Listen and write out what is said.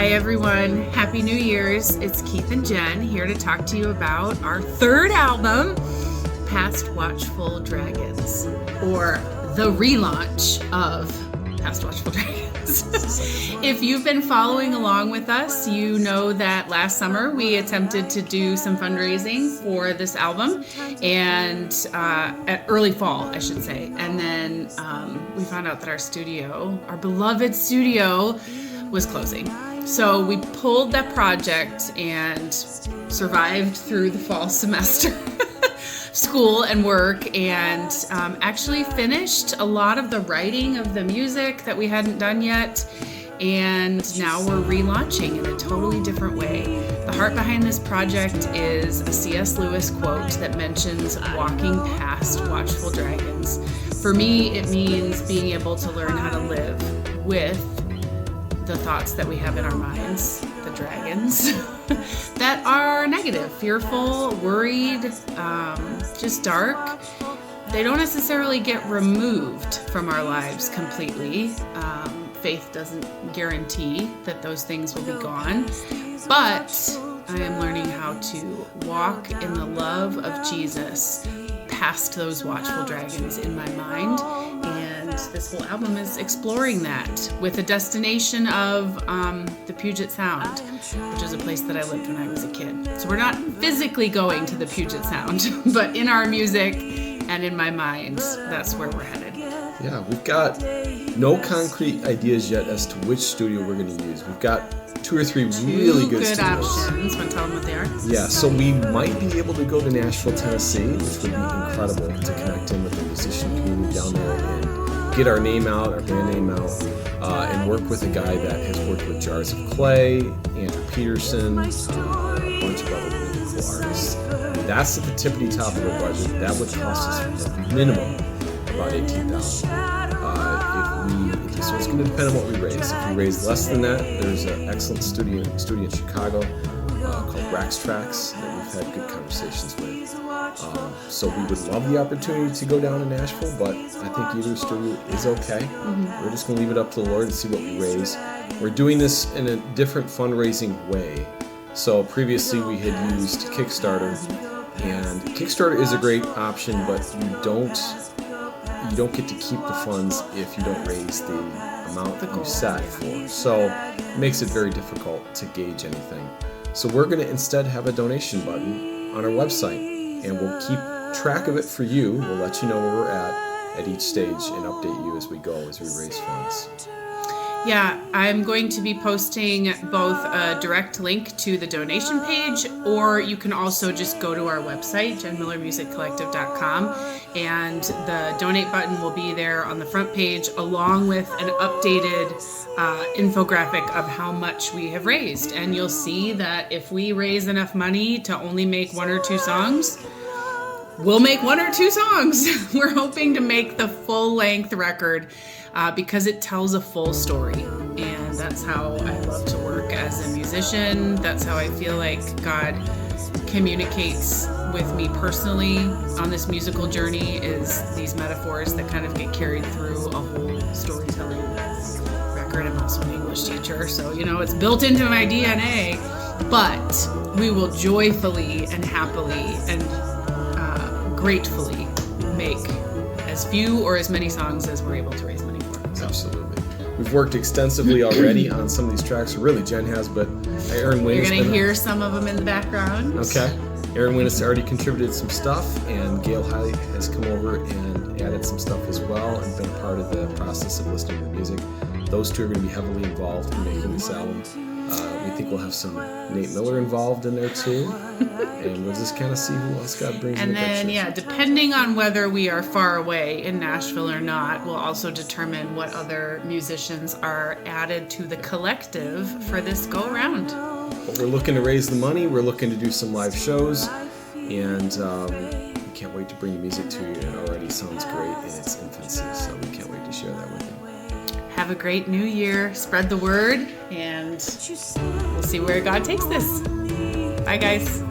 Hi everyone, Happy New Year's. It's Keith and Jen here to talk to you about our third album, Past Watchful Dragons, or the relaunch of Past Watchful Dragons. If you've been following along with us, you know that last summer we attempted to do some fundraising for this album, and at early fall, I should say. And then we found out that our beloved studio, was closing. So we pulled that project and survived through the fall semester. School and work, and actually finished a lot of the writing of the music that we hadn't done yet, and now we're relaunching in a totally different way. The heart behind this project is a C.S. Lewis quote that mentions walking past watchful dragons. For me, it means being able to learn how to live with the thoughts that we have in our minds, the dragons, that are negative, fearful, worried, just dark. They don't necessarily get removed from our lives completely. Faith doesn't guarantee that those things will be gone, but I am learning how to walk in the love of Jesus past those watchful dragons in my mind. And this whole album is exploring that with a destination of the Puget Sound, which is a place that I lived when I was a kid. So we're not physically going to the Puget Sound, but in our music and in my mind, that's where we're headed. Yeah, we've got no concrete ideas yet as to which studio we're going to use. We've got two or three really good studios. Options. Want to tell them what they are? Yeah, so we might be able to go to Nashville, Tennessee, which would be incredible to connect in with the musician community down there and get our name out, our band name out, and work with a guy that has worked with Jars of Clay, Andrew Peterson, a bunch of other really cool artists. That's at the tippity top of our budget. That would cost us a minimum about $18,000. So it's going to depend on what we raise. If we raise less than that, there's an excellent studio in Chicago called Rax Tracks that we've had good conversations with. So we would love the opportunity to go down to Nashville, but I think either studio is okay. Mm-hmm. We're just going to leave it up to the Lord and see what we raise. We're doing this in a different fundraising way. So previously we had used Kickstarter, and Kickstarter is a great option, but you don't get to keep the funds if you don't raise the amount that you set for. So it makes it very difficult to gauge anything. So we're going to instead have a donation button on our website, and we'll keep track of it for you. We'll let you know where we're at each stage and update you as we go, as we raise funds. Yeah, I'm going to be posting both a direct link to the donation page, or you can also just go to our website, jenmillermusiccollective.com, and the donate button will be there on the front page, along with an updated infographic of how much we have raised. And you'll see that if we raise enough money to only make one or two songs, we'll make one or two songs. We're hoping to make the full-length record because it tells a full story. And that's how I love to work as a musician. That's how I feel like God communicates with me personally on this musical journey, is these metaphors that kind of get carried through a whole storytelling record. I'm also an English teacher, so it's built into my DNA. But we will joyfully and happily and gratefully make as few or as many songs as we're able to raise money for. So. Absolutely. We've worked extensively already on some of these tracks. Really, Jen has, but Aaron Wynn. You're going to hear some of them in the background. Okay. Aaron Wynn has already contributed some stuff, and Gail Hiley has come over and added some stuff as well and been a part of the process of listening to the music. Those two are going to be heavily involved in making this album. We think we'll have some Nate Miller involved in there too, and we'll just kind of see who else God brings in the picture. And then, depending on whether we are far away in Nashville or not, we'll also determine what other musicians are added to the collective for this go-around. But we're looking to raise the money, we're looking to do some live shows, and we can't wait to bring the music to you. It already sounds great in its infancy, so we can't wait to share that with you. Have a great new year. Spread the word, and we'll see where God takes this. Bye, guys.